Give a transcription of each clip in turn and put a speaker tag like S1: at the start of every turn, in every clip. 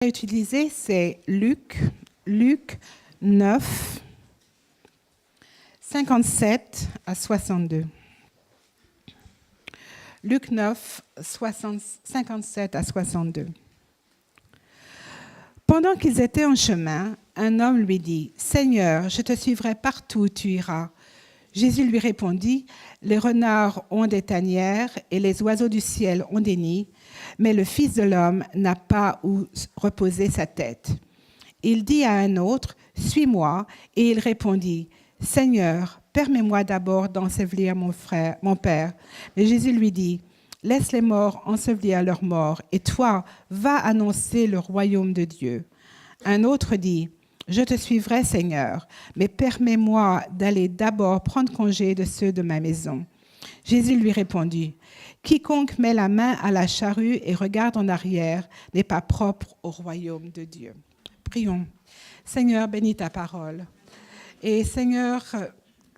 S1: Utiliser, c'est Luc 9, 57 à 62. Luc 9, 57 à 62. Pendant qu'ils étaient en chemin, un homme lui dit « Seigneur, je te suivrai partout où tu iras. » Jésus lui répondit « Les renards ont des tanières et les oiseaux du ciel ont des nids, mais le Fils de l'homme n'a pas où reposer sa tête. » Il dit à un autre « Suis-moi » et il répondit « Seigneur, permets-moi d'abord d'ensevelir mon père. » Mais Jésus lui dit « Laisse les morts ensevelir leurs morts, et toi, va annoncer le royaume de Dieu. » Un autre dit « Je te suivrai, Seigneur, mais permets-moi d'aller d'abord prendre congé de ceux de ma maison. » Jésus lui répondit « Quiconque met la main à la charrue et regarde en arrière n'est pas propre au royaume de Dieu. » Prions. Seigneur, bénis ta parole. Et Seigneur,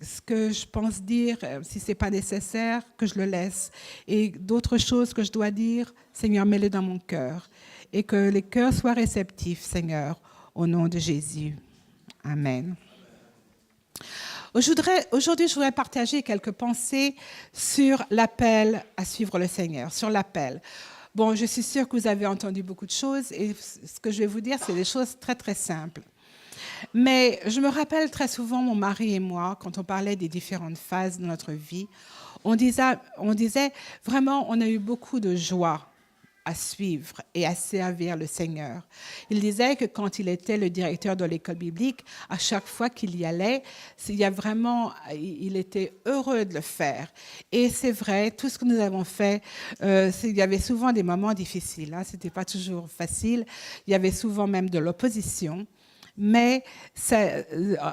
S1: ce que je pense dire, si ce n'est pas nécessaire, que je le laisse. Et d'autres choses que je dois dire, Seigneur, mets-les dans mon cœur. Et que les cœurs soient réceptifs, Seigneur, au nom de Jésus. Amen. Aujourd'hui, je voudrais partager quelques pensées sur l'appel à suivre le Seigneur, sur l'appel. Bon, je suis sûre que vous avez entendu beaucoup de choses et ce que je vais vous dire, c'est des choses très, très simples. Mais je me rappelle très souvent, mon mari et moi, quand on parlait des différentes phases de notre vie, on disait vraiment, on a eu beaucoup de joie à suivre et à servir le Seigneur. Il disait que quand il était le directeur de l'école biblique, à chaque fois qu'il y allait, il était heureux de le faire. Et c'est vrai, tout ce que nous avons fait, il y avait souvent des moments difficiles. Hein, c'était pas toujours facile. Il y avait souvent même de l'opposition. Mais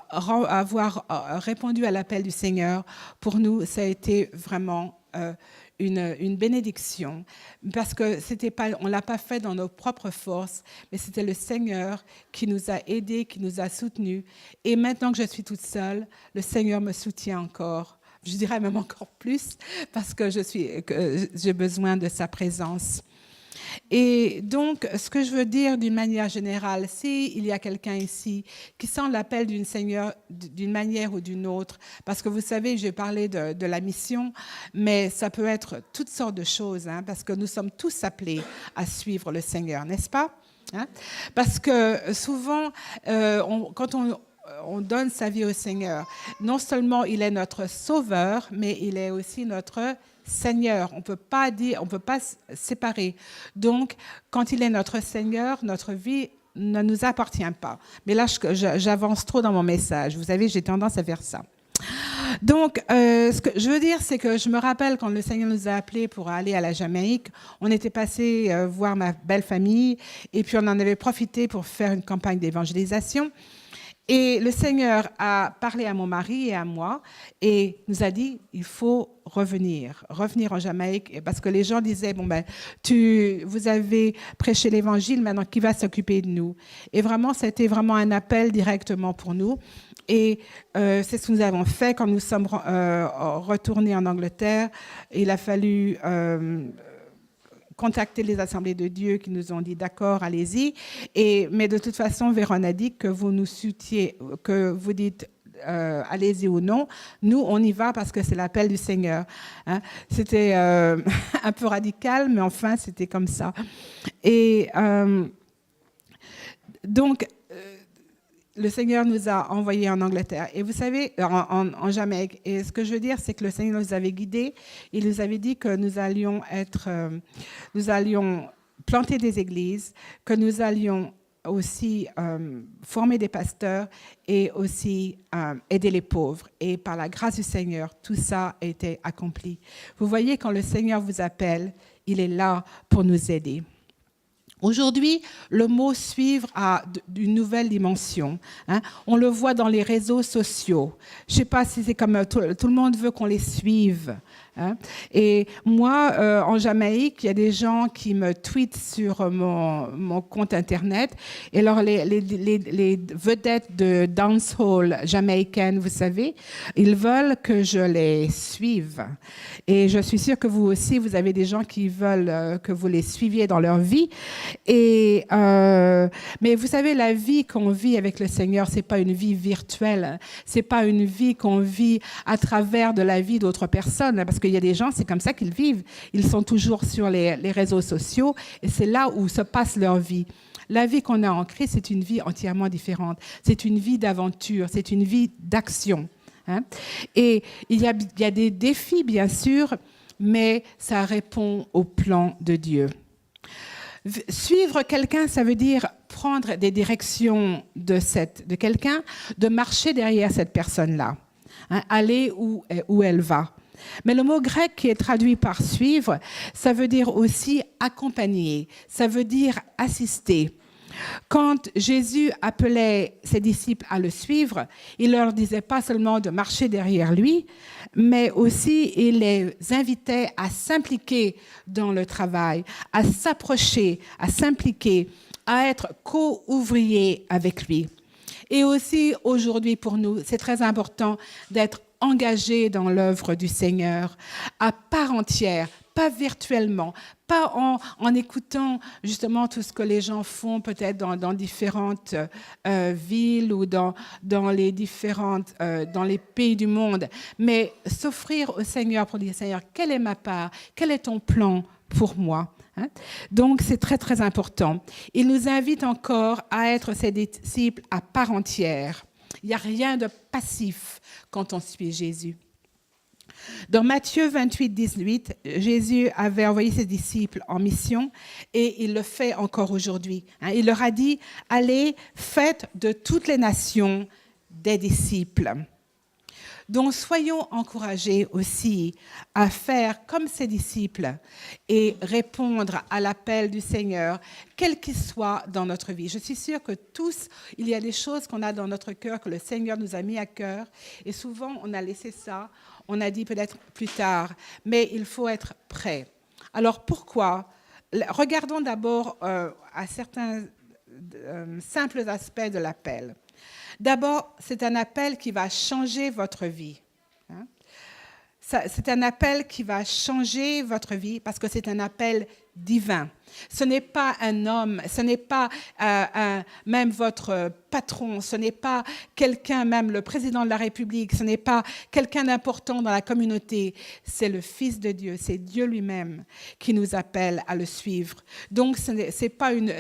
S1: avoir répondu à l'appel du Seigneur, pour nous, ça a été vraiment une bénédiction, parce que on ne l'a pas fait dans nos propres forces, mais c'était le Seigneur qui nous a aidés, qui nous a soutenus. Et maintenant que je suis toute seule, le Seigneur me soutient encore, je dirais même encore plus, parce que j'ai besoin de sa présence. Et donc, ce que je veux dire d'une manière générale, s'il y a quelqu'un ici qui sent l'appel du Seigneur d'une manière ou d'une autre, parce que vous savez, j'ai parlé de la mission, mais ça peut être toutes sortes de choses, hein, parce que nous sommes tous appelés à suivre le Seigneur, n'est-ce pas? Hein? Parce que souvent, quand on donne sa vie au Seigneur, non seulement il est notre sauveur, mais il est aussi notre Seigneur. On ne peut pas séparer. Donc, quand il est notre Seigneur, notre vie ne nous appartient pas. Mais là, j'avance trop dans mon message. Vous savez, j'ai tendance à faire ça. Donc, ce que je veux dire, c'est que je me rappelle quand le Seigneur nous a appelés pour aller à la Jamaïque, on était passé voir ma belle famille et puis on en avait profité pour faire une campagne d'évangélisation. Et le Seigneur a parlé à mon mari et à moi et nous a dit, il faut revenir en Jamaïque, parce que les gens disaient, vous avez prêché l'évangile, maintenant qui va s'occuper de nous? Et vraiment, c'était vraiment un appel directement pour nous. Et c'est ce que nous avons fait quand nous sommes retournés en Angleterre. Il a fallu contacter les assemblées de Dieu qui nous ont dit d'accord, allez-y. Mais de toute façon, Véron a dit que vous nous soutiez, que vous dites allez-y ou non. Nous, on y va parce que c'est l'appel du Seigneur. Hein. C'était un peu radical, mais enfin, c'était comme ça. Et donc, le Seigneur nous a envoyés en Angleterre. Et vous savez, en Jamaïque. Et ce que je veux dire, c'est que le Seigneur nous avait guidés. Il nous avait dit que nous allions planter des églises, que nous allions aussi former des pasteurs et aussi aider les pauvres. Et par la grâce du Seigneur, tout ça a été accompli. Vous voyez, quand le Seigneur vous appelle, il est là pour nous aider. Aujourd'hui, le mot « suivre » a une nouvelle dimension. Hein. On le voit dans les réseaux sociaux. Je ne sais pas si c'est comme tout le monde veut qu'on les suive. hein. Et moi, en Jamaïque, il y a des gens qui me tweetent sur mon compte Internet. Et alors, les vedettes de dancehall jamaïcaines, vous savez, ils veulent que je les suive. Et je suis sûre que vous aussi, vous avez des gens qui veulent que vous les suiviez dans leur vie. Mais vous savez, la vie qu'on vit avec le Seigneur, c'est pas une vie virtuelle. C'est pas une vie qu'on vit à travers de la vie d'autres personnes. Parce qu'il y a des gens, c'est comme ça qu'ils vivent. Ils sont toujours sur les réseaux sociaux et c'est là où se passe leur vie. La vie qu'on a en Christ, c'est une vie entièrement différente. C'est une vie d'aventure, c'est une vie d'action. Hein? Et il y a des défis, bien sûr, mais ça répond au plan de Dieu. Suivre quelqu'un, ça veut dire prendre des directions de quelqu'un, de marcher derrière cette personne-là, hein, aller où elle va. Mais le mot grec qui est traduit par suivre, ça veut dire aussi accompagner, ça veut dire assister. Quand Jésus appelait ses disciples à le suivre, il leur disait pas seulement de marcher derrière lui, mais aussi il les invitait à s'impliquer dans le travail, à s'approcher, à s'impliquer, à être co-ouvriers avec lui. Et aussi aujourd'hui pour nous, c'est très important d'être engagés dans l'œuvre du Seigneur à part entière, pas virtuellement, pas en écoutant justement tout ce que les gens font peut-être dans différentes villes ou dans les pays du monde, mais s'offrir au Seigneur pour dire, Seigneur, quelle est ma part? Quel est ton plan pour moi? Hein? Donc, c'est très, très important. Il nous invite encore à être ses disciples à part entière. Il n'y a rien de passif quand on suit Jésus. Dans Matthieu 28, 18, Jésus avait envoyé ses disciples en mission et il le fait encore aujourd'hui. Il leur a dit, allez, faites de toutes les nations des disciples. Donc, soyons encouragés aussi à faire comme ses disciples et répondre à l'appel du Seigneur, quel qu'il soit dans notre vie. Je suis sûre que tous, il y a des choses qu'on a dans notre cœur, que le Seigneur nous a mis à cœur. Et souvent, on a laissé ça, on a dit peut-être plus tard, mais il faut être prêt. Alors, pourquoi? Regardons d'abord à certains simples aspects de l'appel. D'abord, c'est un appel qui va changer votre vie. C'est un appel qui va changer votre vie parce que c'est un appel divin. Ce n'est pas un homme, ce n'est pas même votre patron, ce n'est pas quelqu'un, même le président de la République, ce n'est pas quelqu'un d'important dans la communauté. C'est le Fils de Dieu, c'est Dieu lui-même qui nous appelle à le suivre. Donc, c'est pas une...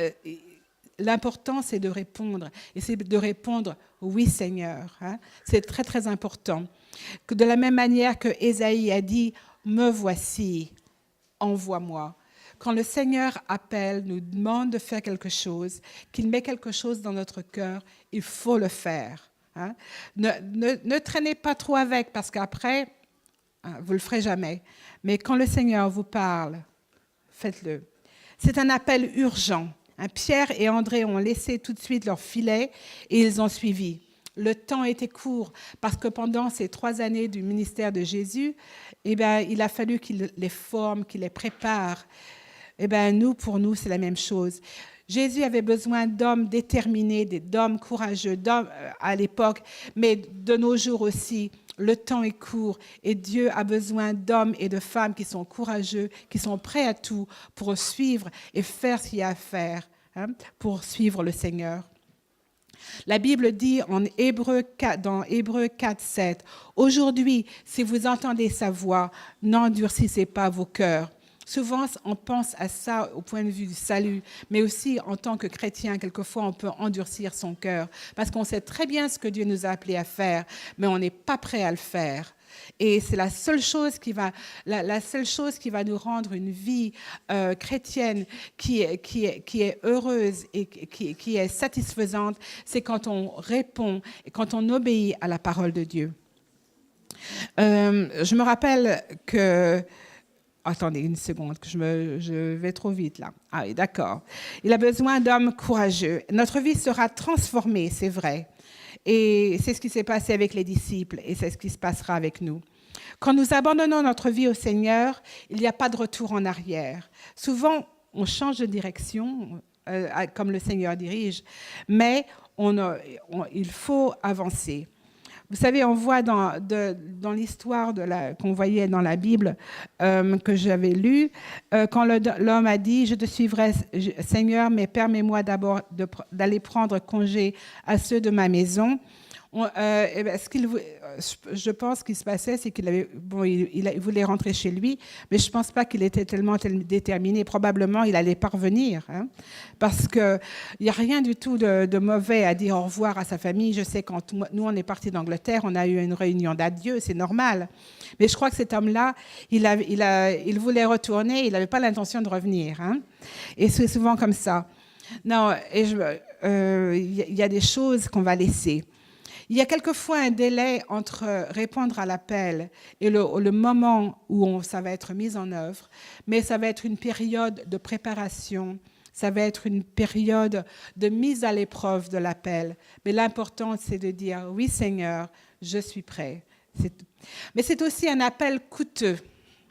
S1: L'important, c'est de répondre. Et c'est de répondre « Oui, Seigneur ». C'est très, très important. Que de la même manière que Ésaïe a dit « Me voici, envoie-moi ». Quand le Seigneur appelle, nous demande de faire quelque chose, qu'il met quelque chose dans notre cœur, il faut le faire. Ne traînez pas trop avec, parce qu'après, vous ne le ferez jamais. Mais quand le Seigneur vous parle, faites-le. C'est un appel urgent. Pierre et André ont laissé tout de suite leur filet et ils ont suivi. Le temps était court parce que pendant ces 3 années du ministère de Jésus, il a fallu qu'il les forme, qu'il les prépare. Pour nous, c'est la même chose. Jésus avait besoin d'hommes déterminés, d'hommes courageux, d'hommes à l'époque, mais de nos jours aussi. Le temps est court et Dieu a besoin d'hommes et de femmes qui sont courageux, qui sont prêts à tout pour suivre et faire ce qu'il y a à faire pour suivre le Seigneur. La Bible dit dans Hébreux 4, 7, « Aujourd'hui, si vous entendez sa voix, n'endurcissez pas vos cœurs. » Souvent, on pense à ça au point de vue du salut, mais aussi en tant que chrétien, quelquefois, on peut endurcir son cœur parce qu'on sait très bien ce que Dieu nous a appelés à faire, mais on n'est pas prêt à le faire. Et c'est la seule chose qui va nous rendre une vie chrétienne qui est heureuse et qui est satisfaisante, c'est quand on répond et quand on obéit à la parole de Dieu. Je me rappelle que... Attendez une seconde, que je vais trop vite là. Ah oui, d'accord. Il a besoin d'hommes courageux. Notre vie sera transformée, c'est vrai. Et c'est ce qui s'est passé avec les disciples et c'est ce qui se passera avec nous. Quand nous abandonnons notre vie au Seigneur, il n'y a pas de retour en arrière. Souvent, on change de direction, comme le Seigneur dirige, mais il faut avancer. Vous savez, on voit dans l'histoire qu'on voyait dans la Bible, que j'avais lue, quand l'homme a dit « Je te suivrai, Seigneur, mais permets-moi d'abord d'aller prendre congé à ceux de ma maison ». Je pense qu'il se passait, c'est il voulait rentrer chez lui, mais je ne pense pas qu'il était tellement déterminé. Probablement, il allait parvenir, hein, parce qu'il n'y a rien du tout de mauvais à dire au revoir à sa famille. Je sais, quand nous, on est partis d'Angleterre, on a eu une réunion d'adieu, c'est normal. Mais je crois que cet homme-là, il voulait retourner, il n'avait pas l'intention de revenir. Hein, et c'est souvent comme ça. Non, il y a des choses qu'on va laisser. Il y a quelquefois un délai entre répondre à l'appel et le moment où ça va être mis en œuvre, mais ça va être une période de préparation, ça va être une période de mise à l'épreuve de l'appel. Mais l'important, c'est de dire « Oui, Seigneur, je suis prêt ». Mais c'est aussi un appel coûteux.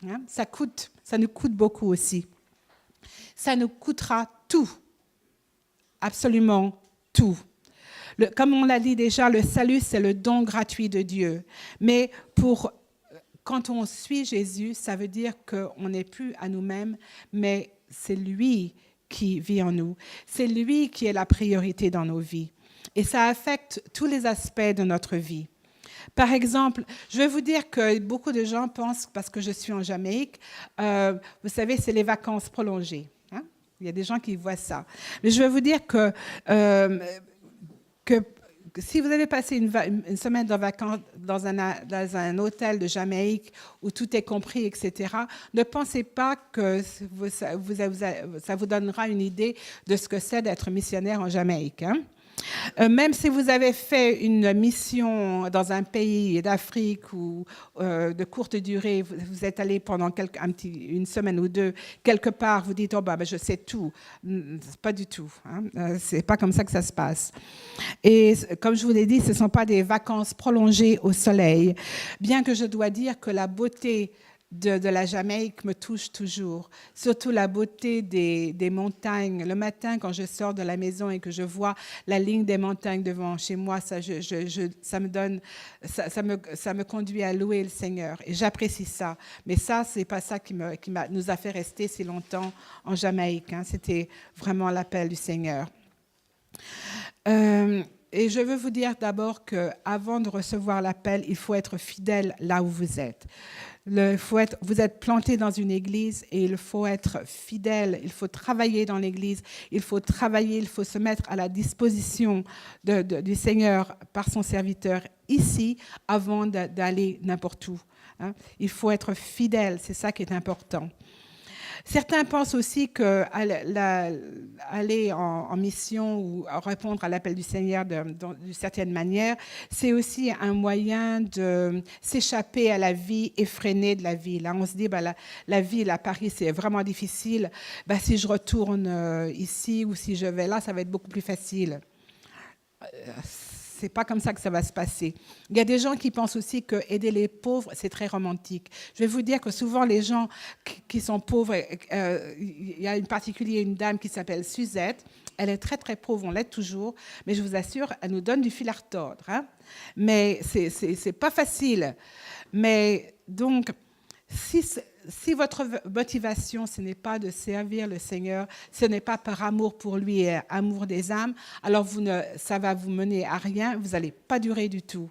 S1: Hein? Ça nous coûte beaucoup aussi. Ça nous coûtera tout, absolument tout. Comme on l'a dit déjà, le salut, c'est le don gratuit de Dieu. Mais quand on suit Jésus, ça veut dire qu'on n'est plus à nous-mêmes, mais c'est lui qui vit en nous. C'est lui qui est la priorité dans nos vies. Et ça affecte tous les aspects de notre vie. Par exemple, je vais vous dire que beaucoup de gens pensent, parce que je suis en Jamaïque, vous savez, c'est les vacances prolongées. Hein? Il y a des gens qui voient ça. Mais je vais vous dire que si vous avez passé une semaine de vacances dans un hôtel de Jamaïque où tout est compris, etc., ne pensez pas que ça vous donnera une idée de ce que c'est d'être missionnaire en Jamaïque. Hein. Même si vous avez fait une mission dans un pays d'Afrique ou de courte durée, vous êtes allé pendant une semaine ou deux, quelque part, vous dites « Oh, je sais tout ». Pas du tout. Hein. C'est pas comme ça que ça se passe. Et comme je vous l'ai dit, ce ne sont pas des vacances prolongées au soleil. Bien que je dois dire que la beauté de la Jamaïque me touche toujours, surtout la beauté des montagnes. Le matin, quand je sors de la maison et que je vois la ligne des montagnes devant chez moi, ça me conduit à louer le Seigneur. Et j'apprécie ça. Mais ça, c'est pas ça qui nous a fait rester si longtemps en Jamaïque. Hein. C'était vraiment l'appel du Seigneur. Et je veux vous dire d'abord qu'avant de recevoir l'appel, il faut être fidèle là où vous êtes. Vous êtes planté dans une église et il faut être fidèle, il faut travailler dans l'église, il faut se mettre à la disposition du Seigneur par son serviteur ici avant d'aller n'importe où. Hein. Il faut être fidèle, c'est ça qui est important. Certains pensent aussi qu'aller en mission ou répondre à l'appel du Seigneur d'une certaine manière, c'est aussi un moyen de s'échapper à la vie effrénée de la vie. Là, on se dit, la vie à Paris, c'est vraiment difficile. Si je retourne ici ou si je vais là, ça va être beaucoup plus facile. C'est pas comme ça que ça va se passer. Il y a des gens qui pensent aussi que aider les pauvres, c'est très romantique. Je vais vous dire que souvent, les gens qui sont pauvres, il y a une dame qui s'appelle Suzette. Elle est très, très pauvre, on l'aide toujours. Mais je vous assure, elle nous donne du fil à retordre. Hein. Mais c'est pas facile. Mais donc, si votre motivation, ce n'est pas de servir le Seigneur, ce n'est pas par amour pour lui et amour des âmes, alors ça va vous mener à rien, vous n'allez pas durer du tout.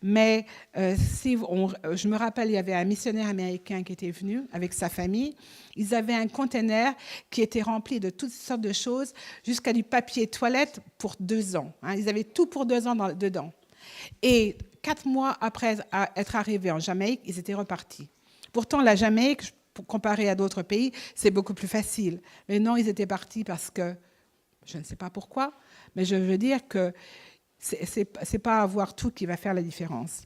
S1: Mais je me rappelle, il y avait un missionnaire américain qui était venu avec sa famille. Ils avaient un conteneur qui était rempli de toutes sortes de choses, jusqu'à du papier toilette pour 2 ans. Hein. Ils avaient tout pour 2 ans dedans. Et 4 mois après être arrivés en Jamaïque, ils étaient repartis. Pourtant, la Jamaïque, comparée à d'autres pays, c'est beaucoup plus facile. Mais non, ils étaient partis parce que, je ne sais pas pourquoi, mais je veux dire que c'est pas avoir tout qui va faire la différence.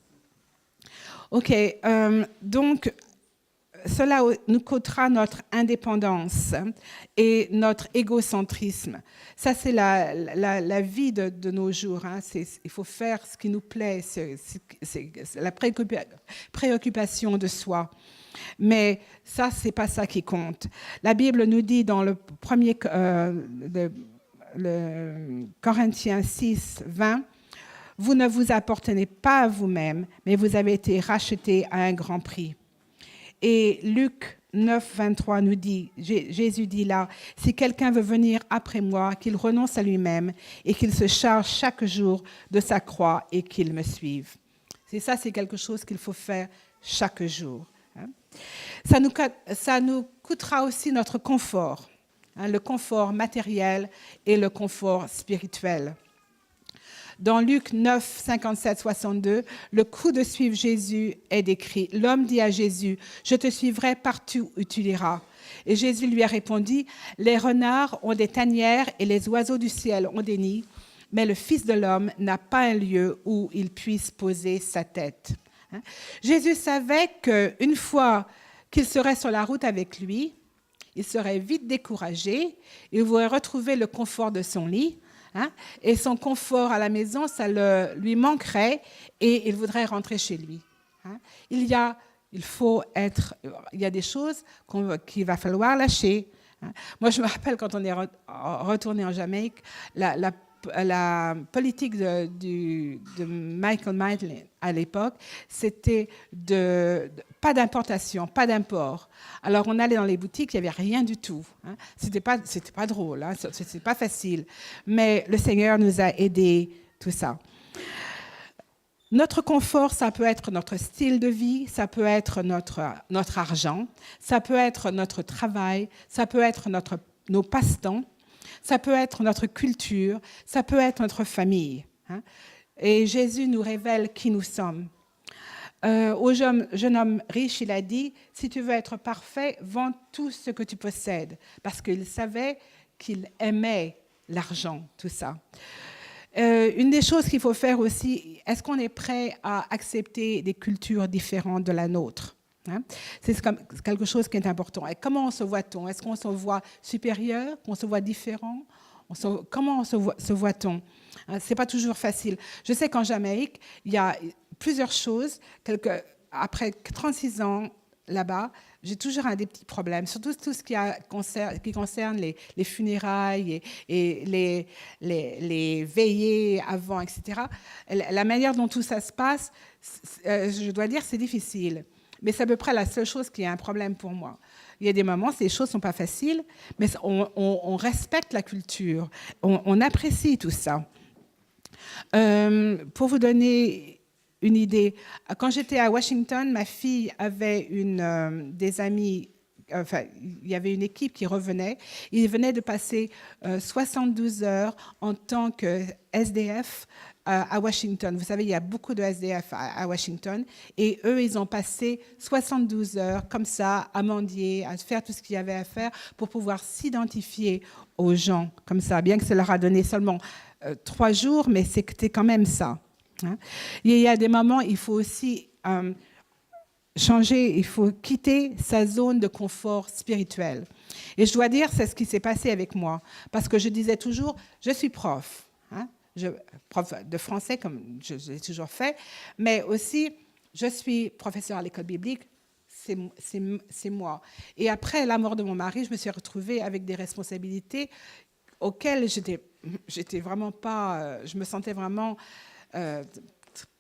S1: OK, donc, cela nous coûtera notre indépendance et notre égocentrisme. Ça, c'est la vie de nos jours. Hein. Il faut faire ce qui nous plaît, c'est la préoccupation de soi. Mais ça, c'est pas ça qui compte. La Bible nous dit dans le premier le Corinthiens 6, 20, « Vous ne vous appartenez pas à vous-même, mais vous avez été rachetés à un grand prix. » Et Luc 9, 23 nous dit, Jésus dit là, « Si quelqu'un veut venir après moi, qu'il renonce à lui-même et qu'il se charge chaque jour de sa croix et qu'il me suive. » C'est quelque chose qu'il faut faire chaque jour. Hein. Ça nous coûtera aussi notre confort, hein, le confort matériel et le confort spirituel. Dans Luc 9, 57, 62, le coût de suivre Jésus est décrit. L'homme dit à Jésus, « Je te suivrai partout où tu iras. » Et Jésus lui a répondu, « Les renards ont des tanières et les oiseaux du ciel ont des nids, mais le Fils de l'homme n'a pas un lieu où il puisse poser sa tête. » Jésus savait qu'une fois qu'il serait sur la route avec lui, il serait vite découragé, il voudrait retrouver le confort de son lit, hein, et son confort à la maison, ça lui manquerait et il voudrait rentrer chez lui. Hein. Il y a des choses qu'il va falloir lâcher. Hein. Moi, je me rappelle quand on est retourné en Jamaïque, la politique de Michael Maitland à l'époque, c'était pas d'importation, pas d'import. Alors on allait dans les boutiques, il n'y avait rien du tout. Hein. C'était pas drôle, hein, c'était pas facile. Mais le Seigneur nous a aidés, tout ça. Notre confort, ça peut être notre style de vie, ça peut être notre argent, ça peut être notre travail, ça peut être nos passe-temps. Ça peut être notre culture, ça peut être notre famille. Hein. Et Jésus nous révèle qui nous sommes. Au jeune homme riche, il a dit, « Si tu veux être parfait, vends tout ce que tu possèdes. » Parce qu'il savait qu'il aimait l'argent, tout ça. Une des choses qu'il faut faire aussi, est-ce qu'on est prêt à accepter des cultures différentes de la nôtre ? Hein? C'est quelque chose qui est important. Et comment on se voit-on? Est-ce qu'on se voit supérieur, qu'on se voit différent? Comment se voit-on? Ce n'est pas toujours facile. Je sais qu'en Jamaïque, il y a plusieurs choses. Après 36 ans là-bas, j'ai toujours des petits problèmes, surtout tout ce qui concerne les funérailles et les veillées avant, etc. La manière dont tout ça se passe, je dois dire, c'est difficile. Mais c'est à peu près la seule chose qui est un problème pour moi. Il y a des moments, ces choses ne sont pas faciles, mais on respecte la culture, on apprécie tout ça. Pour vous donner une idée, quand j'étais à Washington, ma fille avait des amis, enfin, il y avait une équipe qui revenait. Ils venaient de passer 72 heures en tant que SDF à Washington. Vous savez, il y a beaucoup de SDF à Washington. Et eux, ils ont passé 72 heures comme ça, à mendier, à faire tout ce qu'il y avait à faire pour pouvoir s'identifier aux gens comme ça. Bien que ça leur a donné seulement 3 jours, mais c'était quand même ça. Hein. Il y a des moments, il faut aussi changer, il faut quitter sa zone de confort spirituel. Et je dois dire, c'est ce qui s'est passé avec moi. Parce que je disais toujours, je suis prof. Hein. Prof de français, comme je l'ai toujours fait, mais aussi, je suis professeur à l'école biblique, c'est moi. Et après la mort de mon mari, je me suis retrouvée avec des responsabilités auxquelles j'étais vraiment pas, je me sentais vraiment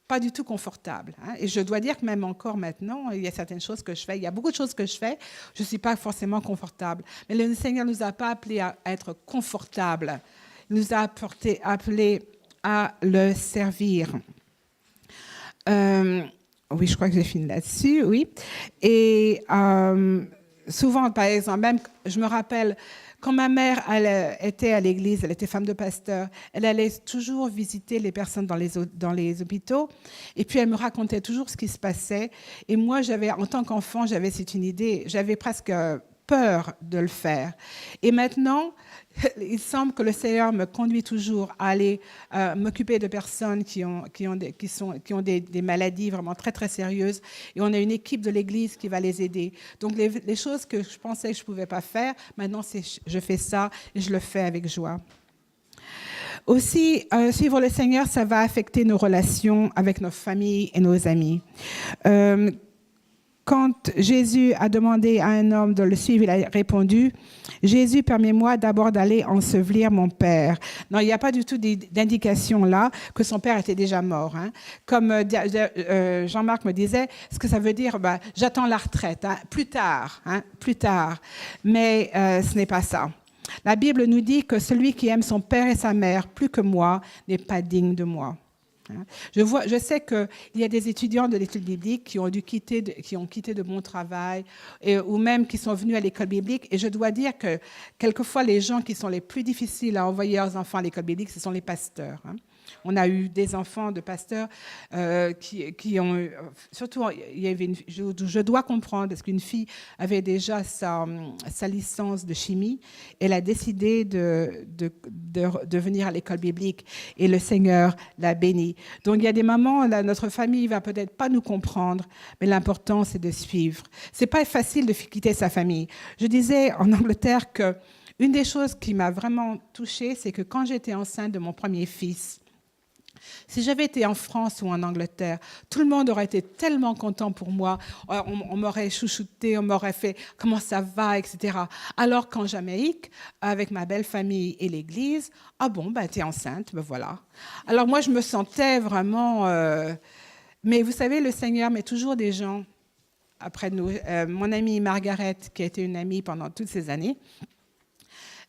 S1: pas du tout confortable. Hein. Et je dois dire que même encore maintenant, il y a certaines choses que je fais, il y a beaucoup de choses que je fais, je ne suis pas forcément confortable. Mais le Seigneur ne nous a pas appelés à être confortables. Il nous a appelés à le servir. Oui, je crois que j'ai fini là-dessus, oui. Et souvent, par exemple, même, je me rappelle, quand ma mère était à l'église, elle était femme de pasteur, elle allait toujours visiter les personnes dans les hôpitaux, et puis elle me racontait toujours ce qui se passait. Et moi, en tant qu'enfant, j'avais une idée, j'avais presque peur de le faire. Et maintenant, il semble que le Seigneur me conduit toujours à aller m'occuper de personnes qui ont des maladies vraiment très, très sérieuses. Et on a une équipe de l'Église qui va les aider. Donc, les choses que je pensais que je ne pouvais pas faire, maintenant, je fais ça et je le fais avec joie. Aussi, suivre le Seigneur, ça va affecter nos relations avec nos familles et nos amis. Quand Jésus a demandé à un homme de le suivre, il a répondu « Jésus, permets-moi d'abord d'aller ensevelir mon père. » Non, il n'y a pas du tout d'indication là que son père était déjà mort. Hein. Comme Jean-Marc me disait, ce que ça veut dire, j'attends la retraite, hein, plus tard. Mais ce n'est pas ça. La Bible nous dit que celui qui aime son père et sa mère plus que moi n'est pas digne de moi. Je sais qu'il y a des étudiants de l'étude biblique qui ont quitté de bons travail ou même qui sont venus à l'école biblique. Et je dois dire que quelquefois, les gens qui sont les plus difficiles à envoyer leurs enfants à l'école biblique, ce sont les pasteurs. Hein. On a eu des enfants de pasteurs qui ont... Surtout, il y avait je dois comprendre, parce qu'une fille avait déjà sa licence de chimie. Elle a décidé de venir à l'école biblique et le Seigneur l'a bénie. Donc, il y a des moments, là, notre famille ne va peut-être pas nous comprendre, mais l'important, c'est de suivre. Ce n'est pas facile de quitter sa famille. Je disais en Angleterre qu'une des choses qui m'a vraiment touchée, c'est que quand j'étais enceinte de mon premier fils, si j'avais été en France ou en Angleterre, tout le monde aurait été tellement content pour moi. On m'aurait chouchouté, on m'aurait fait « comment ça va ?» etc. Alors qu'en Jamaïque, avec ma belle famille et l'Église, « ah bon, t'es enceinte, voilà. » Alors moi, je me sentais vraiment... Mais vous savez, le Seigneur met toujours des gens après nous. Mon amie Margaret, qui a été une amie pendant toutes ces années,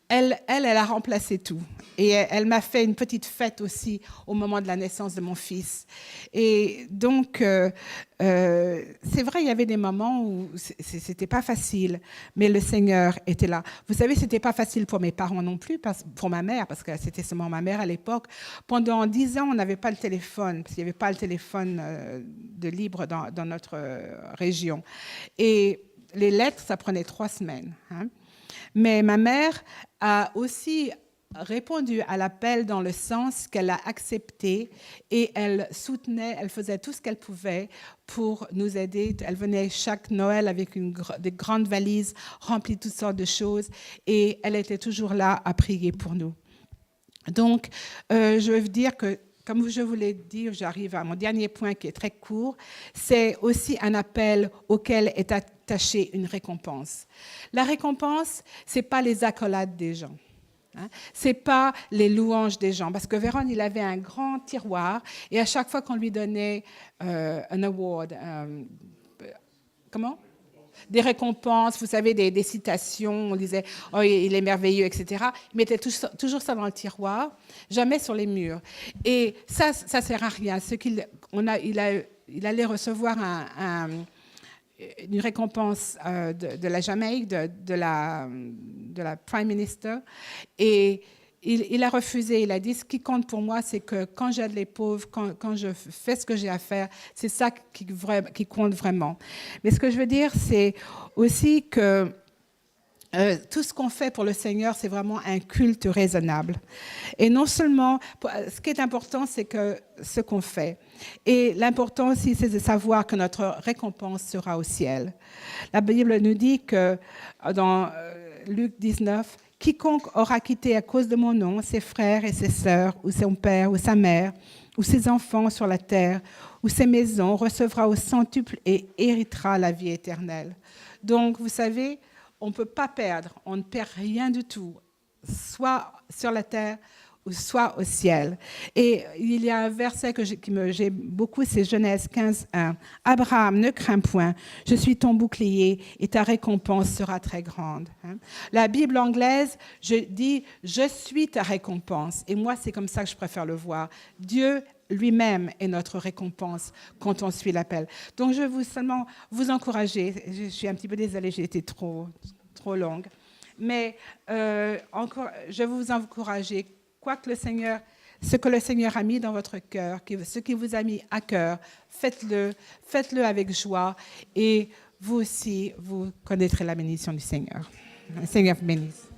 S1: elle a remplacé tout. Et elle m'a fait une petite fête aussi au moment de la naissance de mon fils. Et donc, c'est vrai, il y avait des moments où c'était pas facile, mais le Seigneur était là. Vous savez, c'était pas facile pour mes parents non plus, pour ma mère, parce que c'était seulement ma mère à l'époque. Pendant 10 ans, on n'avait pas le téléphone, parce qu'il n'y avait pas le téléphone de libre dans notre région. Et les lettres, ça prenait 3 semaines. Hein. Mais ma mère a aussi répondu à l'appel dans le sens qu'elle a accepté et elle soutenait, elle faisait tout ce qu'elle pouvait pour nous aider. Elle venait chaque Noël avec des grandes valises remplies de toutes sortes de choses et elle était toujours là à prier pour nous. Donc, je veux dire que, comme je vous l'ai dit, j'arrive à mon dernier point qui est très court, c'est aussi un appel auquel est attachée une récompense. La récompense, ce n'est pas les accolades des gens. Hein? Ce n'est pas les louanges des gens. Parce que Véron, il avait un grand tiroir et à chaque fois qu'on lui donnait un award, des récompenses, vous savez, des citations, on disait « oh, il est merveilleux », etc. Il mettait toujours ça dans le tiroir, jamais sur les murs. Et ça ne sert à rien. Il allait recevoir une récompense de la Jamaïque, de la Prime Minister, et il a refusé. Il a dit, ce qui compte pour moi, c'est que quand j'aide les pauvres, quand je fais ce que j'ai à faire, c'est ça qui compte vraiment. Mais ce que je veux dire, c'est aussi que tout ce qu'on fait pour le Seigneur, c'est vraiment un culte raisonnable. Et non seulement, ce qui est important, c'est que ce qu'on fait. Et l'important aussi, c'est de savoir que notre récompense sera au ciel. La Bible nous dit que dans Luc 19, « Quiconque aura quitté à cause de mon nom ses frères et ses sœurs, ou son père ou sa mère, ou ses enfants sur la terre, ou ses maisons, recevra au centuple et héritera la vie éternelle. » Donc, vous savez, on ne peut pas perdre, on ne perd rien du tout, soit sur la terre ou soit au ciel. Et il y a un verset que j'aime beaucoup, c'est Genèse 15:1. « Abraham, ne crains point, je suis ton bouclier et ta récompense sera très grande. » La Bible anglaise dit « Je suis ta récompense ». Et moi, c'est comme ça que je préfère le voir. Dieu lui-même est notre récompense quand on suit l'appel. Donc, je veux seulement vous encourager. Je suis un petit peu désolée, j'ai été trop longue. Mais je veux vous encourager. Ce que le Seigneur a mis dans votre cœur, ce qui vous a mis à cœur, faites-le avec joie et vous aussi, vous connaîtrez la bénédiction du Seigneur. Le Seigneur vous bénisse.